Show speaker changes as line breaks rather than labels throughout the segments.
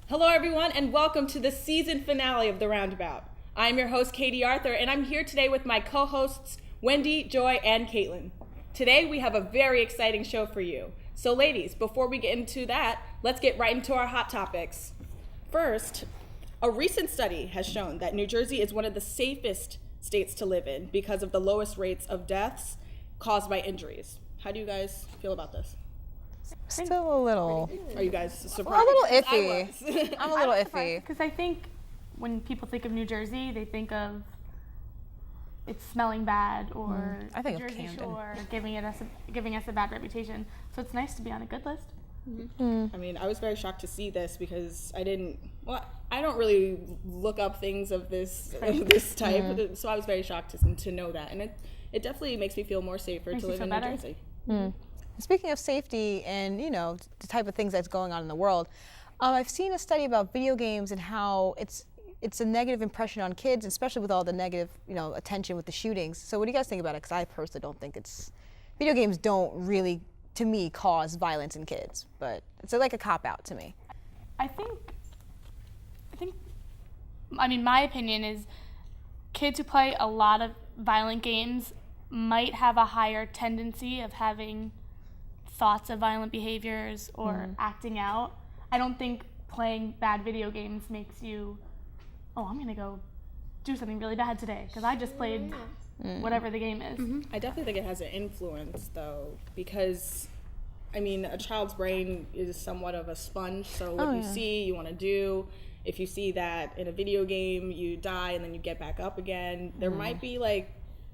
Hello, everyone, and welcome to the season finale of The Roundabout. I'm your host, Katie Arthur, and I'm here today with my co-hosts, Wendy, Joy, and Caitlin. Today, we have a very exciting show for you. So, ladies, before we get into that, let's get right into our hot topics. First, a recent study has shown that New Jersey is one of the safest states to live in because of the lowest rates of deaths caused by injuries. How do you guys feel about this?
Still a little.
Are you guys surprised?
A little iffy. I'm a little iffy.
Because I think when people think of New Jersey, they think of it smelling bad or
I think
the
of
Jersey
Camden.
Shore giving us a bad reputation. So it's nice to be on a good list.
I mean, I was very shocked to see this because I don't really look up things of this type, so I was very shocked to know that, and it definitely makes me feel more safer to live in New Jersey.
Speaking of safety and, the type of things that's going on in the world, I've seen a study about video games and how it's a negative impression on kids, especially with all the negative, attention with the shootings. So what do you guys think about it? Because I personally don't think video games don't really, to me, cause violence in kids, but it's like a cop-out to me.
My opinion is kids who play a lot of violent games might have a higher tendency of having thoughts of violent behaviors or acting out. I don't think playing bad video games makes you, I'm going to go do something really bad today because I just played whatever the game is.
I definitely think it has an influence, though, because, a child's brain is somewhat of a sponge, so what you see, you want to do. If you see that in a video game, you die and then you get back up again, there might be,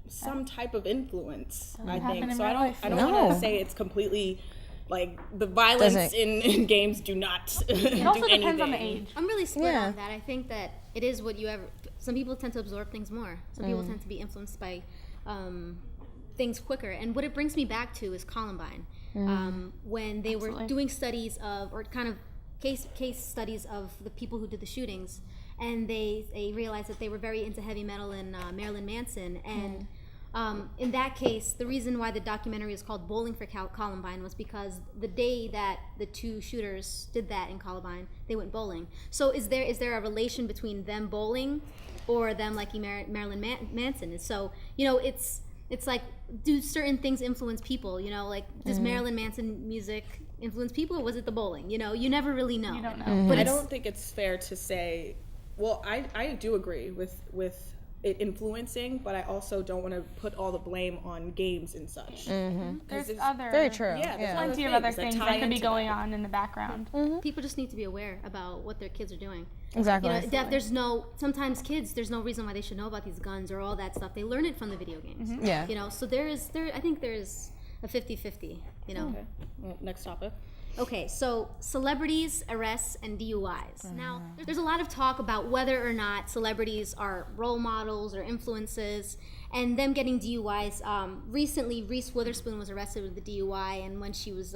some type of influence, I think. So I don't want to say it's completely, the violence in games do not do anything.
It also depends on the age.
I'm really split on that. I think that it is some people tend to absorb things more. Some people tend to be influenced by things quicker. And what it brings me back to is Columbine. When they were doing studies or kind of case studies of the people who did the shootings, and they realized that they were very into heavy metal and Marilyn Manson. And in that case, the reason why the documentary is called Bowling for Columbine was because the day that the two shooters did that in Columbine, they went bowling. So is there a relation between them bowling or them liking Marilyn Manson? And so, it's like, do certain things influence people? Does Marilyn Manson music influence people, or was it the bowling? You never really know.
You don't know.
But I don't think it's fair to say, I do agree with it influencing, but I also don't want to put all the blame on games and such.
There's
very true.
plenty of other things that could be going on in the background.
People just need to be aware about what their kids are doing.
Exactly.
Sometimes kids, there's no reason why they should know about these guns or all that stuff. They learn it from the video games. So I think there's a 50-50,
Okay. Well, next topic.
Okay, so celebrities, arrests, and DUIs. Now, there's a lot of talk about whether or not celebrities are role models or influences, and them getting DUIs. Recently, Reese Witherspoon was arrested with the DUI, and when she was,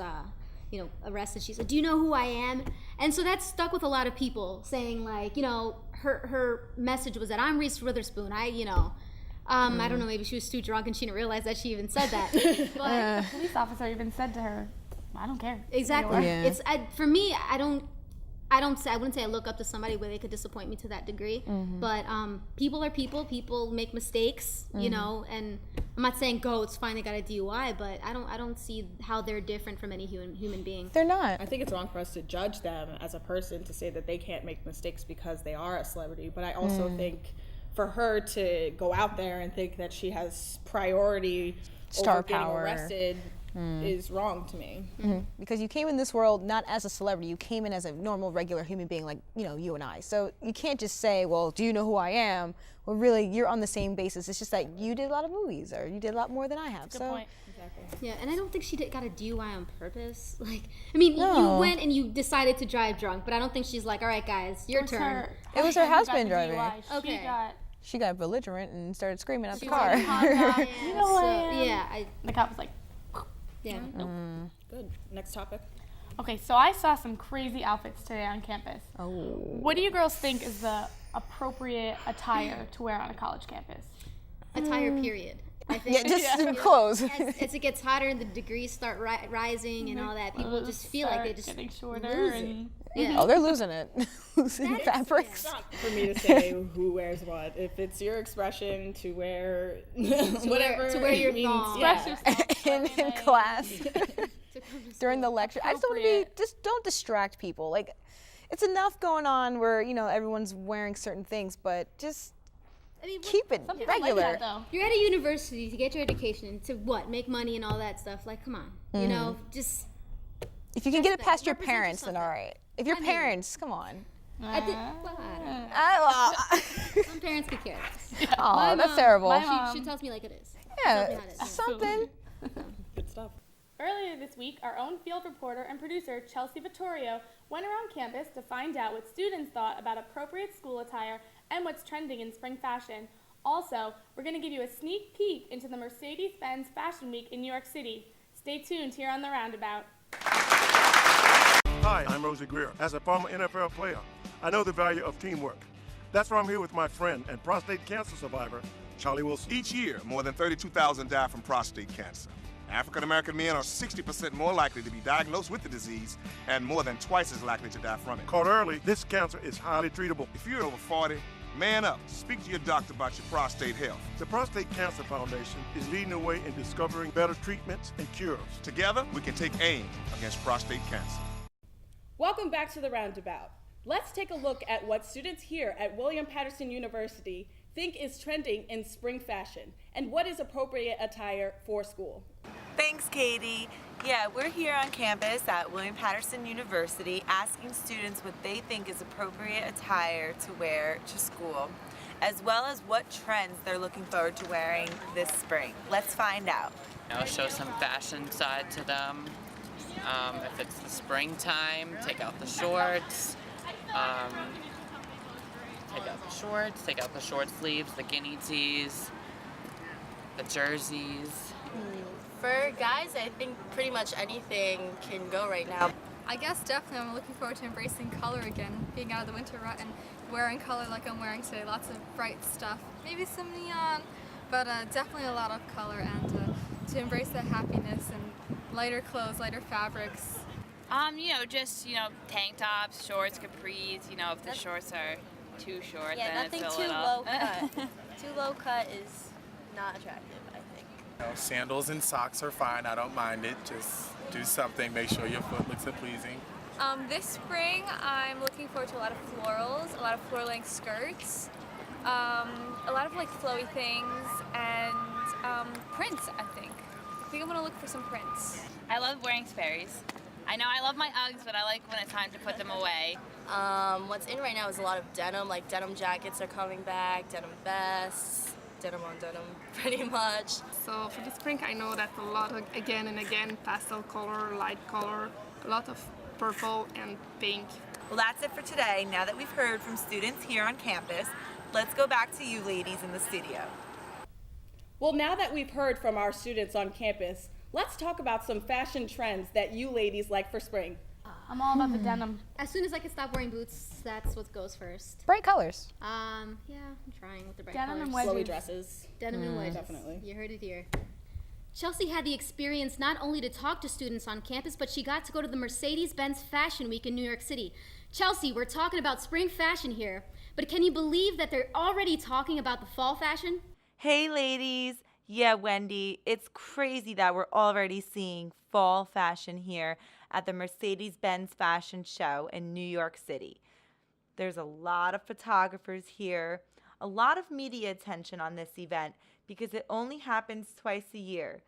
arrested, she said, "Do you know who I am?" And so that stuck with a lot of people, saying her message was that I'm Reese Witherspoon. I don't know, maybe she was too drunk and she didn't realize that she even said that. But
The police officer even said to her, I don't care.
Exactly.
Yeah.
For me, I wouldn't say I look up to somebody where they could disappoint me to that degree. But people are people. People make mistakes, and I'm not saying it's fine they got a DUI, but I don't see how they're different from any human being.
They're not.
I think it's wrong for us to judge them as a person, to say that they can't make mistakes because they are a celebrity. But I also think for her to go out there and think that she has priority
Star
over getting
power.
arrested is wrong to me.
Because you came in this world not as a celebrity, you came in as a normal, regular human being like, you and I. So you can't just say, well, do you know who I am? Well, really, you're on the same basis. It's just that you did a lot of movies, or you did a lot more than I have.
Good point.
Exactly.
Yeah, and I don't think she got a DUI on purpose.
No.
You went and you decided to drive drunk, but I don't think she's like, all right, guys, your turn.
It was her husband driving.
Okay.
She got belligerent and started screaming at the
She
car.
was like,
You know what I am?
yeah,
The cop was like,
yeah.
Good. Next topic.
okay, so I saw some crazy outfits today on campus.
Oh.
What do you girls think is the appropriate attire to wear on a college campus?
Attire period. I think.
Yeah, just clothes.
As it gets hotter and the degrees start rising and all that, people just feel like they just
getting shorter
lose it.
and
Yeah.
Oh, they're losing it. Losing
That is-
fabrics.
It's not for me to say who wears what. If it's your expression to wear whatever
to wear your
it means,
thong.
yeah.
In class
To come to
during the
school.
lecture. I just don't want to be, just don't distract people. Like, it's enough going on where, everyone's wearing certain things, but just
I mean,
keep it
Some people like
regular.
that, though.
you're at a university to get your education, to what? Make money and all that stuff. Like, come on. You know, just.
If you can get it
Respect.
past your
Represent
parents, then
yourself.
all right. If your
I mean-
parents, come on.
I think. Well, I don't know.
Well,
Some parents could care less.
oh, that's
mom-
terrible.
She tells me like it is.
Yeah,
Tells me how it is.
something.
Good stuff.
Earlier this week, our own field reporter and producer, Chelsea Vittorio, went around campus to find out what students thought about appropriate school attire and what's trending in spring fashion. Also, we're going to give you a sneak peek into the Mercedes-Benz Fashion Week in New York City. Stay tuned here on The Roundabout.
Hi, I'm Rosie Greer. As a former NFL player, I know the value of teamwork. That's why I'm here with my friend and prostate cancer survivor, Charlie Wilson.
Each year, more than 32,000 die from prostate cancer. African American men are 60% more likely to be diagnosed with the disease and more than twice as likely to die from it.
Caught early, this cancer is highly treatable.
If you're over 40, man up. Speak to your doctor about your prostate health.
The Prostate Cancer Foundation is leading the way in discovering better treatments and cures.
Together, we can take aim against prostate cancer.
Welcome back to The Roundabout. Let's take a look at what students here at William Patterson University think is trending in spring fashion and what is appropriate attire for school.
Thanks, Katie. Yeah, we're here on campus at William Patterson University asking students what they think is appropriate attire to wear to school, as well as what trends they're looking forward to wearing this spring. Let's find out.
Show some fashion side to them. If it's the springtime, take out the shorts. Take out the short sleeves, the guinea tees, the jerseys.
For guys, I think pretty much anything can go right now.
I guess definitely I'm looking forward to embracing color again, being out of the winter rut and wearing color like I'm wearing today. Lots of bright stuff, maybe some neon, but definitely a lot of color and to embrace that happiness and lighter clothes, lighter fabrics.
Just tank tops, shorts, capris. If the shorts are too short,
Yeah,
then
nothing
it's a
too
little.
low cut. Too low cut is not attractive, I think.
Sandals and socks are fine. I don't mind it. Just do something. Make sure your foot looks pleasing.
This spring I'm looking forward to a lot of florals, a lot of floor-length skirts, a lot of like flowy things, and prints, I think. I think I'm gonna look for some prints.
I love wearing Sperry's. I know I love my Uggs, but I like when it's time to put them away.
What's in right now is a lot of denim, like denim jackets are coming back, denim vests, denim on denim, pretty much.
So for the spring I know that a lot of, again and again, pastel color, light color, a lot of purple and pink.
Well, that's it for today. Now that we've heard from students here on campus, let's go back to you ladies in the studio.
Well, now that we've heard from our students on campus, let's talk about some fashion trends that you ladies like for spring.
I'm all about the denim.
As soon as I can stop wearing boots, that's what goes first.
Bright colors.
Yeah, I'm trying with the bright
Denim
colors.
and wedges.
Flowy dresses.
Denim and wedges.
Definitely.
You heard it here. Chelsea had the experience not only to talk to students on campus, but she got to go to the Mercedes-Benz Fashion Week in New York City. Chelsea, we're talking about spring fashion here, but can you believe that they're already talking about the fall fashion?
Hey ladies, yeah Wendy, it's crazy that we're already seeing fall fashion here at the Mercedes-Benz Fashion Show in New York City. There's a lot of photographers here, a lot of media attention on this event because it only happens twice a year.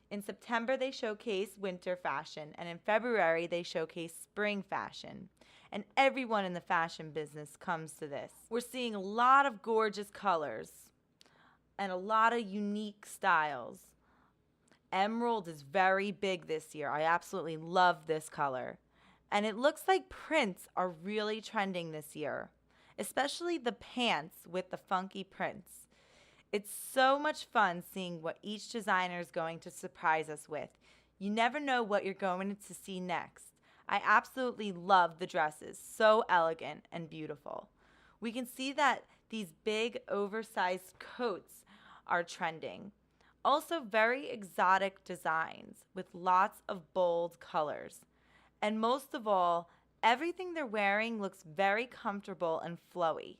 In September they showcase winter fashion and in February they showcase spring fashion. And everyone in the fashion business comes to this. We're seeing a lot of gorgeous colors and a lot of unique styles. Emerald is very big this year. I absolutely love this color. And it looks like prints are really trending this year, especially the pants with the funky prints. It's so much fun seeing what each designer is going to surprise us with. You never know what you're going to see next. I absolutely love the dresses, so elegant and beautiful. We can see that these big oversized coats are trending. Also very exotic designs with lots of bold colors. And most of all, everything they're wearing looks very comfortable and flowy.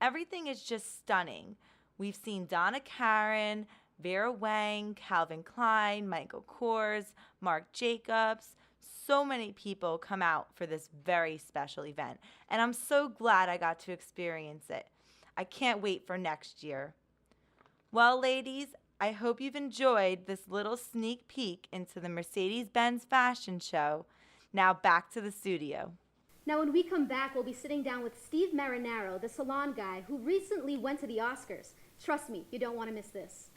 Everything is just stunning. We've seen Donna Karan, Vera Wang, Calvin Klein, Michael Kors, Marc Jacobs. So many people come out for this very special event, and I'm so glad I got to experience it. I can't wait for next year. Well, ladies, I hope you've enjoyed this little sneak peek into the Mercedes-Benz fashion show. Now back to the studio.
Now, when we come back, we'll be sitting down with Steve Marinaro, the salon guy who recently went to the Oscars. Trust me, you don't want to miss this.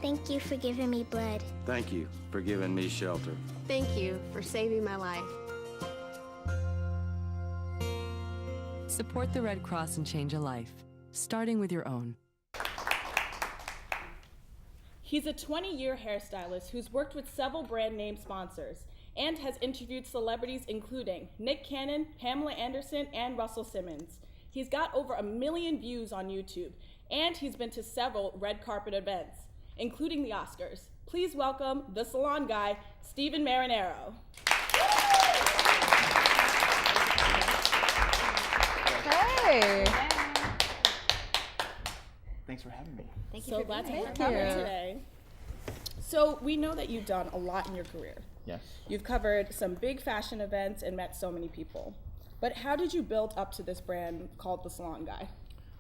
Thank you for giving me blood.
Thank you for giving me shelter.
Thank you for saving my life.
Support the Red Cross and change a life, starting with your own.
He's a 20-year hairstylist who's worked with several brand name sponsors and has interviewed celebrities including Nick Cannon, Pamela Anderson, and Russell Simmons. He's got over 1 million views on YouTube, and he's been to several red carpet events, including the Oscars. Please welcome the salon guy, Steven Marinaro.
Hey.
Thanks for having me.
Thank you
So
for
glad to
being
have
here.
you today. So we know that you've done a lot in your career.
Yes.
You've covered some big fashion events and met so many people. But how did you build up to this brand called The Salon Guy?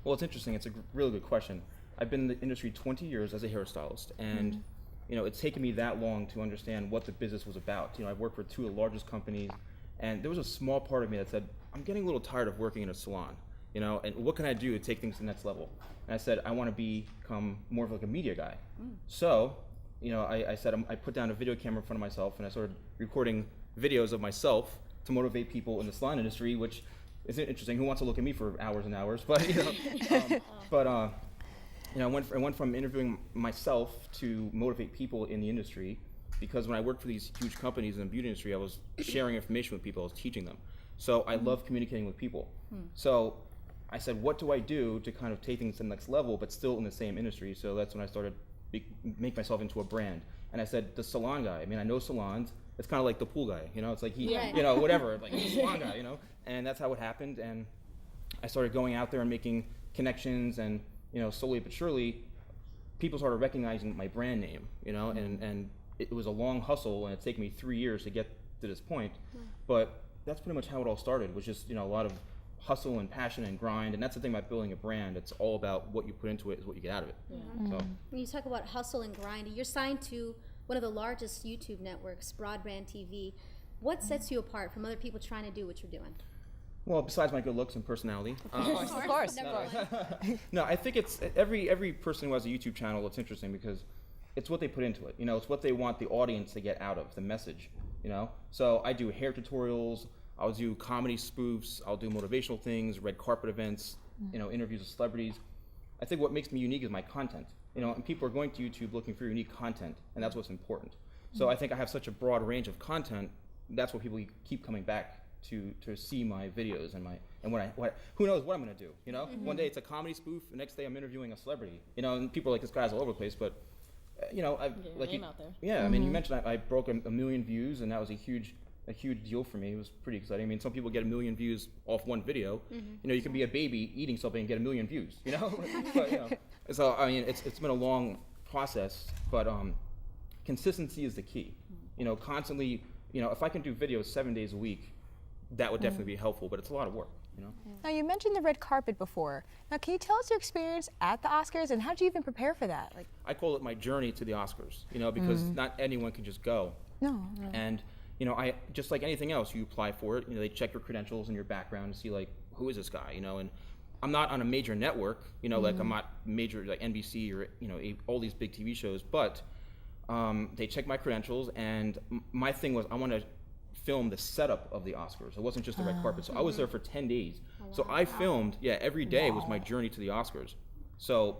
Well, it's interesting. It's a really good question. I've been in the industry 20 years as a hairstylist, and it's taken me that long to understand what the business was about. I've worked for 2 of the largest companies, and there was a small part of me that said, I'm getting a little tired of working in a salon, and what can I do to take things to the next level? And I said, I want to become more of like a media guy. So, I said, I put down a video camera in front of myself, and I started recording videos of myself to motivate people in the salon industry, which is interesting. Who wants to look at me for hours and hours? But, I went from interviewing myself to motivate people in the industry, because when I worked for these huge companies in the beauty industry, I was sharing information with people, I was teaching them. So I love communicating with people. So I said, what do I do to kind of take things to the next level, but still in the same industry? So that's when I started make myself into a brand. And I said, the salon guy. I mean, I know salons. It's kind of like the pool guy, it's like he, whatever, like he's a salon guy, And that's how it happened. And I started going out there and making connections, and slowly but surely, people started recognizing my brand name, and it was a long hustle, and it's taken me 3 years to get to this point. But that's pretty much how it all started, was just, a lot of hustle and passion and grind. And that's the thing about building a brand. It's all about what you put into it is what you get out of it. So.
When you talk about hustle and grind, you're signed to one of the largest YouTube networks, Broadband TV. What sets you apart from other people trying to do what you're doing?
Well, besides my good looks and personality.
Of course.
No, I think it's every person who has a YouTube channel, it's interesting because it's what they put into it. It's what they want the audience to get out of, the message, So I do hair tutorials, I'll do comedy spoofs, I'll do motivational things, red carpet events, interviews with celebrities. I think what makes me unique is my content, and people are going to YouTube looking for unique content, and that's what's important. So I think I have such a broad range of content, that's what people keep coming back to see my videos and who knows what I'm gonna do, One day it's a comedy spoof, the next day I'm interviewing a celebrity, and people are like, this guy's all over the place, but I've like
name out there.
Yeah, I mean, you mentioned I broke 1 million views, and that was a huge deal for me. It was pretty exciting. I mean, some people get 1 million views off one video. You can be a baby eating something and get 1 million views, But, so I mean, it's been a long process, but consistency is the key. Constantly, if I can do videos 7 days a week, that would definitely be helpful, but it's a lot of work,
Now, you mentioned the red carpet before. Now, can you tell us your experience at the Oscars, and how did you even prepare for that?
I call it my journey to the Oscars, because not anyone can just go.
No.
And, I just like anything else, you apply for it, they check your credentials and your background to see, like, who is this guy, and I'm not on a major network, like I'm not major, like NBC or, all these big TV shows, but they check my credentials, and my thing was I want to film the setup of the Oscars. It wasn't just the red carpet. So I was there for 10 days. So I filmed, every day was my journey to the Oscars. So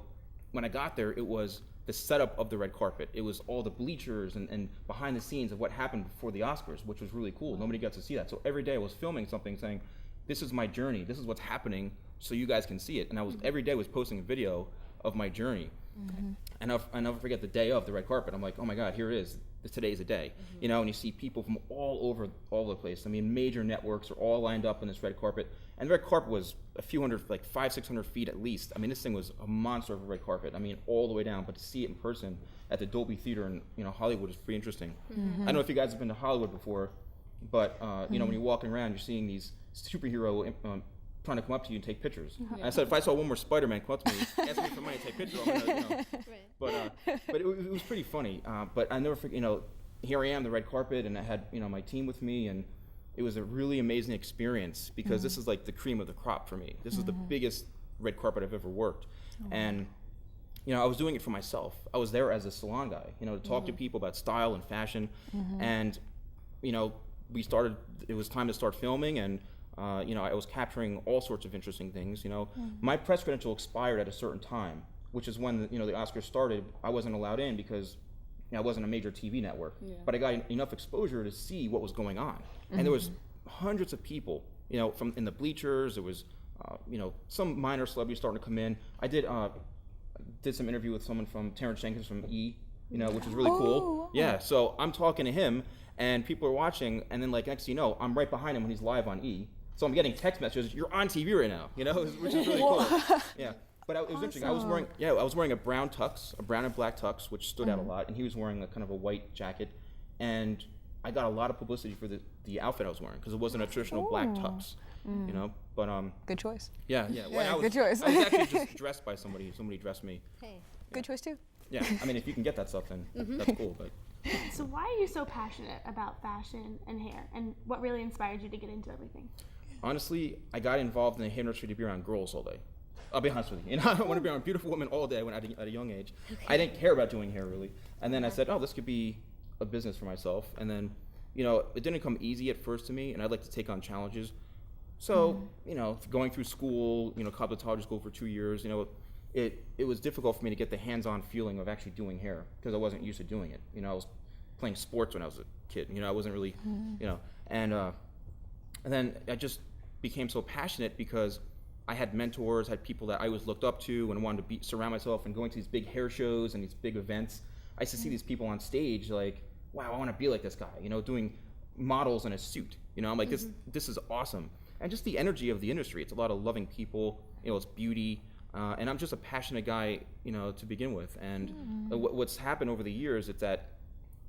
when I got there, it was the setup of the red carpet. It was all the bleachers and behind the scenes of what happened before the Oscars, which was really cool. Nobody got to see that. So every day I was filming something saying, this is my journey. This is what's happening so you guys can see it. And I was every day was posting a video of my journey. And I'll never forget the day of the red carpet. I'm like, oh my God, here it is. Today's the day. You know, and you see people from all over the place. I mean, major networks are all lined up on this red carpet. And the red carpet was a few hundred, like 500-600 feet at least. I mean, this thing was a monster of a red carpet. I mean, all the way down. But to see it in person at the Dolby Theater in Hollywood is pretty interesting. I don't know if you guys have been to Hollywood before, but you know, when you're walking around, you're seeing these superhero trying to come up to you and take pictures. And I said, if I saw one more Spider-Man come up to me, ask me for money to take pictures, I'm gonna, But it was pretty funny. But I never forget, here I am, the red carpet, and I had, my team with me, and it was a really amazing experience because this is like the cream of the crop for me. This is the biggest red carpet I've ever worked. And, I was doing it for myself. I was there as a salon guy, to talk to people about style and fashion. And, it was time to start filming, and I was capturing all sorts of interesting things. My press credential expired at a certain time, which is when the Oscars started. I wasn't allowed in because I wasn't a major TV network, but I got enough exposure to see what was going on. And there was hundreds of people, from in the bleachers. There was, some minor celebrities starting to come in. I did some interview with someone from Terrence Jenkins from E, which was really cool. Yeah, so I'm talking to him, and people are watching, and then next thing you know, I'm right behind him when he's live on E. So I'm getting text messages, you're on TV right now, which is really cool. Yeah, but it was interesting. I was wearing a brown tux, a brown and black tux, which stood out a lot, and he was wearing a kind of a white jacket, and I got a lot of publicity for the outfit I was wearing because it wasn't a traditional black tux, But
good choice.
Yeah. Well,
good choice.
I was actually just dressed by somebody. Somebody dressed me.
Hey,
good choice too.
Yeah, I mean, if you can get that stuff, then that's cool. But
so why are you so passionate about fashion and hair, and what really inspired you to get into everything?
Honestly, I got involved in the hair industry to be around girls all day. I'll be honest with you. I want to be around beautiful women all day at a young age. I didn't care about doing hair really. And then I said, this could be a business for myself. And then, it didn't come easy at first to me, and I'd like to take on challenges. So, going through school, cosmetology school for 2 years, it was difficult for me to get the hands-on feeling of actually doing hair because I wasn't used to doing it. I was playing sports when I was a kid. I wasn't really, and then I just became so passionate because I had mentors, had people that I always looked up to and wanted to surround myself, and going to these big hair shows and these big events. I used to see these people on stage like, wow, I want to be like this guy, doing models in a suit. I'm like, this is awesome. And just the energy of the industry. It's a lot of loving people, it's beauty. And I'm just a passionate guy, to begin with. And what's happened over the years is that,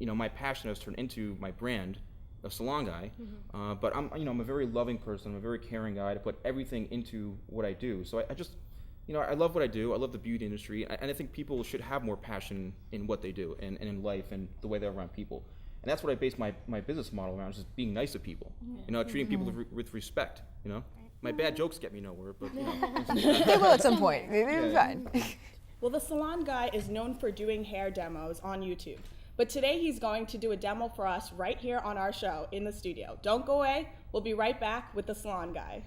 my passion has turned into my brand, a salon guy. But I'm a very loving person. I'm a very caring guy to put everything into what I do. So I just, I love what I do. I love the beauty industry. And I think people should have more passion in what they do and in life and the way they're around people. And that's what I base my business model around, just being nice to people, treating people with respect, My bad jokes get me nowhere, but
They will at some point. They'll be fine.
Well, the salon guy is known for doing hair demos on YouTube. But today he's going to do a demo for us right here on our show in the studio. Don't go away. We'll be right back with the salon guy.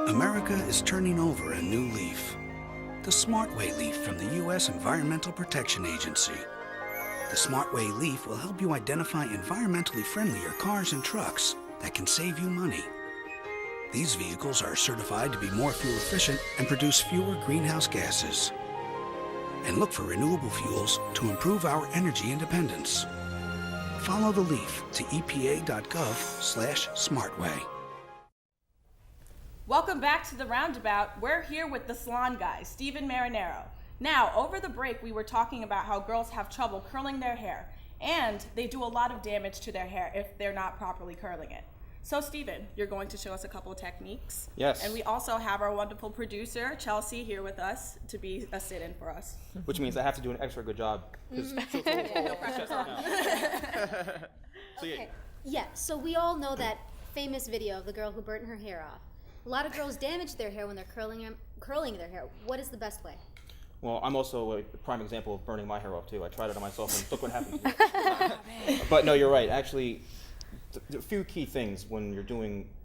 America is turning over a new leaf. The SmartWay leaf from the U.S. Environmental Protection Agency. The SmartWay leaf will help you identify environmentally friendlier cars and trucks that can save you money. These vehicles are certified to be more fuel efficient and produce fewer greenhouse gases. And look for renewable fuels to improve our energy independence. Follow the leaf to epa.gov/smartway.
Welcome back to The Roundabout. We're here with the salon guy, Steven Marinero. Now, over the break, we were talking about how girls have trouble curling their hair, and they do a lot of damage to their hair if they're not properly curling it. So, Steven, you're going to show us a couple of techniques.
Yes.
And we also have our wonderful producer, Chelsea, here with us to be a sit-in for us.
Which means I have to do an extra good job.
No pressure.
So we all know that famous video of the girl who burnt her hair off. A lot of girls damage their hair when they're curling their hair. What is the best way?
Well, I'm also a prime example of burning my hair off too. I tried it on myself and look what happened to me. But no, you're right. Actually, a few key things when you're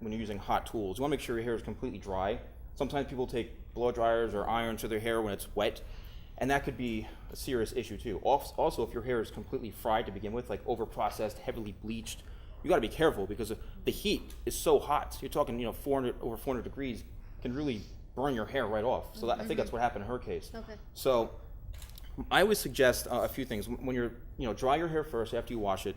using hot tools. You want to make sure your hair is completely dry. Sometimes people take blow dryers or irons to their hair when it's wet, and that could be a serious issue too. Also, if your hair is completely fried to begin with, like over-processed, heavily bleached, you got to be careful because the heat is so hot. You're talking, over 400 degrees can really burn your hair right off. So I think that's what happened in her case.
Okay.
So I would suggest a few things. When you're, dry your hair first after you wash it,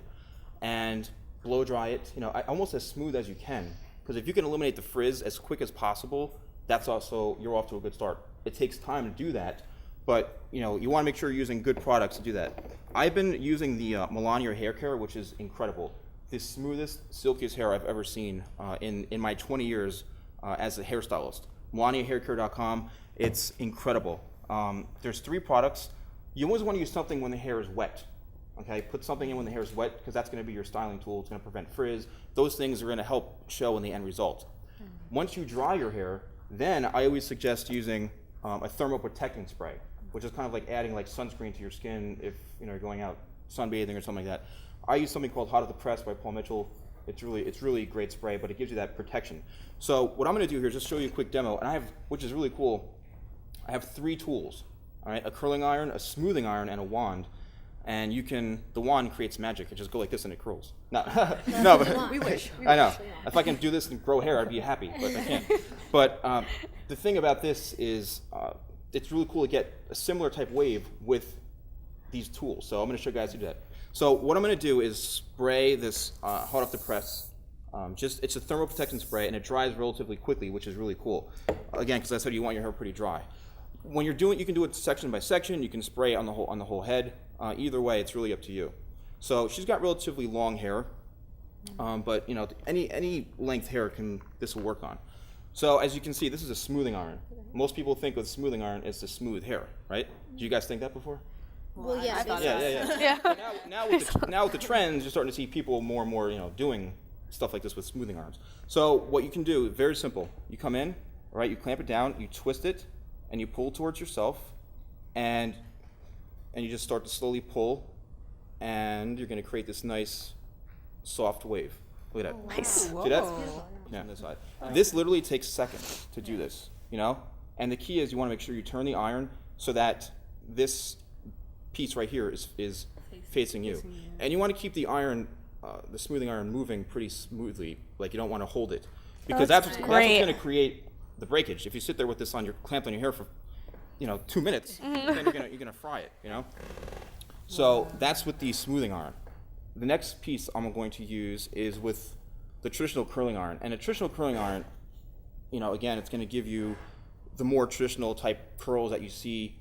and blow dry it, almost as smooth as you can. Because if you can eliminate the frizz as quick as possible, that's also, you're off to a good start. It takes time to do that, but you want to make sure you're using good products to do that. I've been using the Melania hair care, which is incredible. The smoothest, silkiest hair I've ever seen in my 20 years as a hairstylist. MelaniaHairCare.com. It's incredible. There's 3 products. You always want to use something when the hair is wet. Okay, put something in when the hair is wet because that's going to be your styling tool. It's going to prevent frizz. Those things are going to help show in the end result. Once you dry your hair, then I always suggest using a thermoprotecting spray, which is kind of like adding sunscreen to your skin if you're going out sunbathing or something like that. I use something called Hot at the Press by Paul Mitchell. It's really a great spray, but it gives you that protection. So what I'm going to do here is just show you a quick demo, and which is really cool. I have 3 tools. All right, a curling iron, a smoothing iron, and a wand. And the wand creates magic. It just go like this and it curls. No, no, but
we wish.
I know. If I can do this and grow hair, I'd be happy, but I can't. But the thing about this is it's really cool to get a similar type wave with these tools. So I'm going to show you guys how to do that. So what I'm going to do is spray this hot off the press. It's a thermoprotection spray, and it dries relatively quickly, which is really cool. Again, because I said you want your hair pretty dry. When you're doing it, you can do it section by section. You can spray on the whole head. Either way, it's really up to you. So she's got relatively long hair, but any length hair this will work on. So as you can see, this is a smoothing iron. Most people think with smoothing iron is to smooth hair, right? Do you guys think that before?
Well, yeah.
Yeah. Now with the trends, you're starting to see people more and more, doing stuff like this with smoothing irons. So what you can do, very simple. You come in, all right? You clamp it down, you twist it, and you pull towards yourself, and you just start to slowly pull, and you're going to create this nice, soft wave. Look at that.
Nice.
See that? Yeah, on this side. This literally takes seconds to do this, And the key is you want to make sure you turn the iron so that this piece right here is facing you. And you want to keep the iron, the smoothing iron, moving pretty smoothly. Like you don't want to hold it, because that's what's going to create the breakage. If you sit there with this clamped on your hair for 2 minutes, then you're gonna fry it, So that's with the smoothing iron. The next piece I'm going to use is with the traditional curling iron. And a traditional curling iron, again, it's gonna give you the more traditional type curls that you see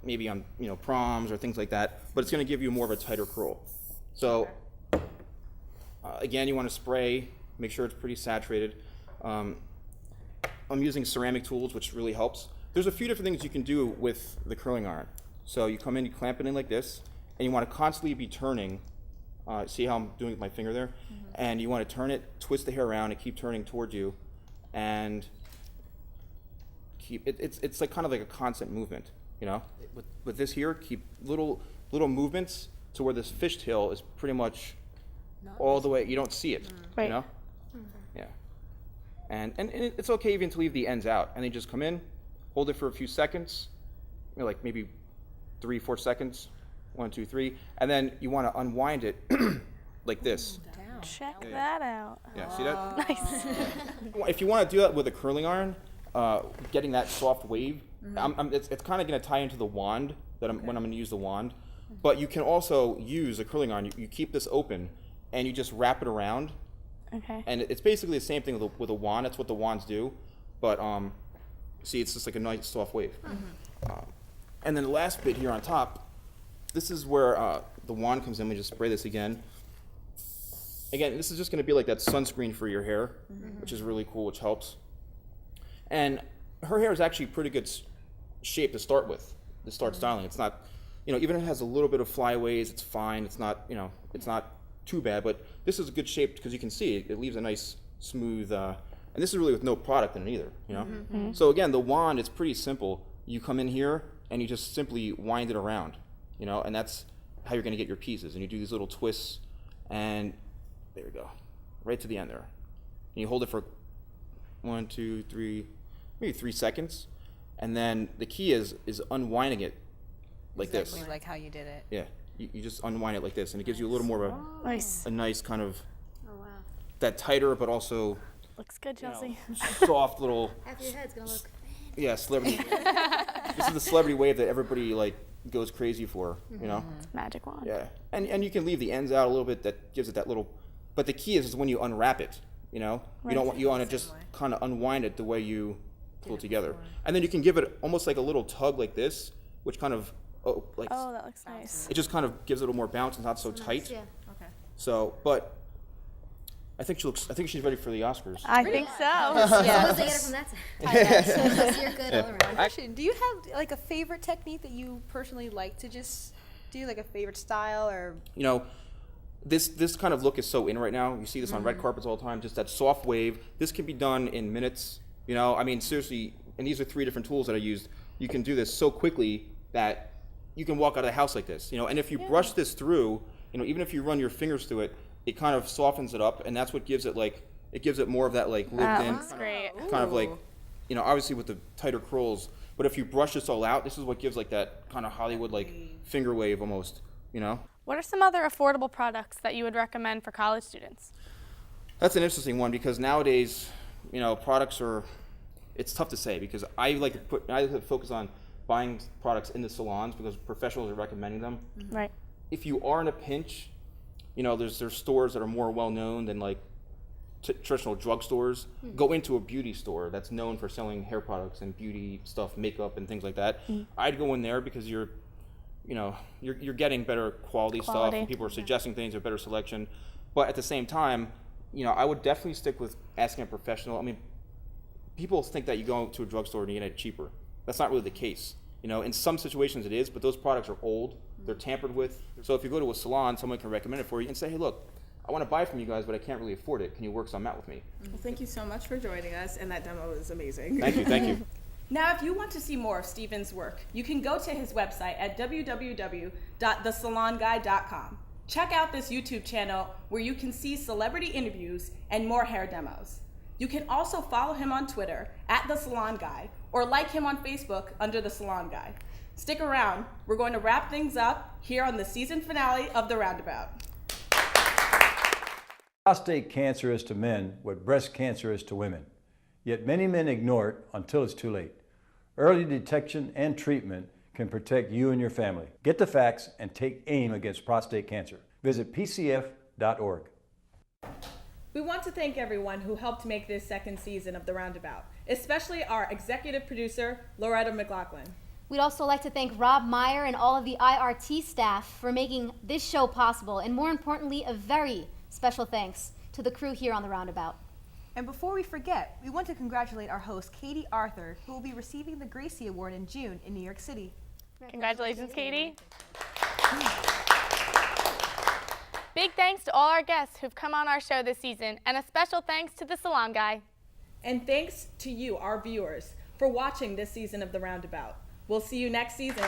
maybe on proms or things like that, but it's gonna give you more of a tighter curl. So again, you wanna spray, make sure it's pretty saturated. I'm using ceramic tools, which really helps. There's a few different things you can do with the curling iron. So you come in, you clamp it in like this, and you want to constantly be turning. See how I'm doing with my finger there? Mm-hmm. And you want to turn it, twist the hair around, and keep turning towards you, and keep it. It's like kind of like a constant movement, With this here, keep little movements to where this fishtail is pretty much all the way. You don't see it,
Right.
Yeah. And it's okay even to leave the ends out, and then just come in. Hold it for a few seconds, like maybe 3-4 seconds, 1, 2, 3, and then you want to unwind it like this.
Check that out.
Yeah, see that?
Nice.
If you want to do that with a curling iron, getting that soft wave, it's kind of going to tie into the wand when I'm going to use the wand. But you can also use a curling iron. You keep this open, and you just wrap it around.
Okay.
And it's basically the same thing with a wand. That's what the wands do, but see, it's just like a nice soft wave. And then the last bit here on top, this is where the wand comes in. We just spray this again. Again, this is just going to be like that sunscreen for your hair, which is really cool, which helps. And her hair is actually pretty good shape to start with, to start styling. It's not, even if it has a little bit of flyaways, it's fine. It's not, it's not too bad, but this is a good shape because you can see it leaves a nice smooth, and this is really with no product in it either, So again, the wand is pretty simple. You come in here and you just simply wind it around, you know, and that's how you're going to get your pieces. And you do these little twists, and there you go, right to the end there. And you hold it for 1, 2, 3, maybe 3 seconds, and then the key is unwinding it like this.
Exactly like how you did it.
Yeah, you just unwind it like this, and it gives you a little more of a nice kind of that tighter, but also
looks good, Chelsea.
Soft little.
After your head's gonna look.
Yeah, celebrity. This is the celebrity wave that everybody like goes crazy for, you know.
It's magic wand.
Yeah, and you can leave the ends out a little bit. That gives it that little. But the key is when you unwrap it. You know, you want to just kind of unwind it the way you pull it together, and then you can give it almost like a little tug like this, which kind of
Oh, that looks nice.
it just kind of gives it a little more bounce. It's not so tight.
Yeah.
Okay.
So, but I think she's ready for the Oscars.
I think so.
Yeah. So get it from that side. So you're good all around.
Actually, do you have like a favorite technique that you personally like to just do, like a favorite style or?
You know, this kind of look is so in right now. You see this on red carpets all the time. Just that soft wave. This can be done in minutes. You know, I mean, seriously. And these are 3 different tools that I used. You can do this so quickly that you can walk out of the house like this. You know, and if you brush this through, you know, even if you run your fingers through it, it kind of softens it up, and that's what gives it like it gives it more of that like lived in.
That's great.
Kind of like, you know, obviously with the tighter curls. But if you brush this all out, this is what gives like that kind of Hollywood like finger wave almost. You know.
What are some other affordable products that you would recommend for college students?
That's an interesting one because nowadays, you know, products are. It's tough to say because I like to focus on buying products in the salons because professionals are recommending them.
Right.
If you are in a pinch, you know, there's stores that are more well known than like traditional drugstores. Go into a beauty store that's known for selling hair products and beauty stuff, makeup and things like that. I'd go in there because you're getting better quality stuff. And people are suggesting things, a better selection. But at the same time, you know, I would definitely stick with asking a professional. I mean, people think that you go to a drugstore and you get it cheaper. That's not really the case. You know, in some situations it is, but those products are old, they're tampered with. So if you go to a salon, someone can recommend it for you and say, hey, look, I want to buy from you guys, but I can't really afford it. Can you work some out with me?
Well, thank you so much for joining us, and that demo is amazing.
Thank you, thank you.
Now, if you want to see more of Steven's work, you can go to his website at www.thesalonguy.com. Check out this YouTube channel where you can see celebrity interviews and more hair demos. You can also follow him on Twitter at The Salon Guy or like him on Facebook under The Salon Guy. Stick around. We're going to wrap things up here on the season finale of The Roundabout.
Prostate cancer is to men what breast cancer is to women. Yet many men ignore it until it's too late. Early detection and treatment can protect you and your family. Get the facts and take aim against prostate cancer. Visit pcf.org.
We want to thank everyone who helped make this second season of The Roundabout, especially our executive producer, Loretta McLaughlin.
We'd also like to thank Rob Meyer and all of the IRT staff for making this show possible, and more importantly, a very special thanks to the crew here on The Roundabout.
And before we forget, we want to congratulate our host, Katie Arthur, who will be receiving the Gracie Award in June in New York City.
Congratulations, Katie. Big thanks to all our guests who've come on our show this season, and a special thanks to The Salon Guy.
And thanks to you, our viewers, for watching this season of The Roundabout. We'll see you next season.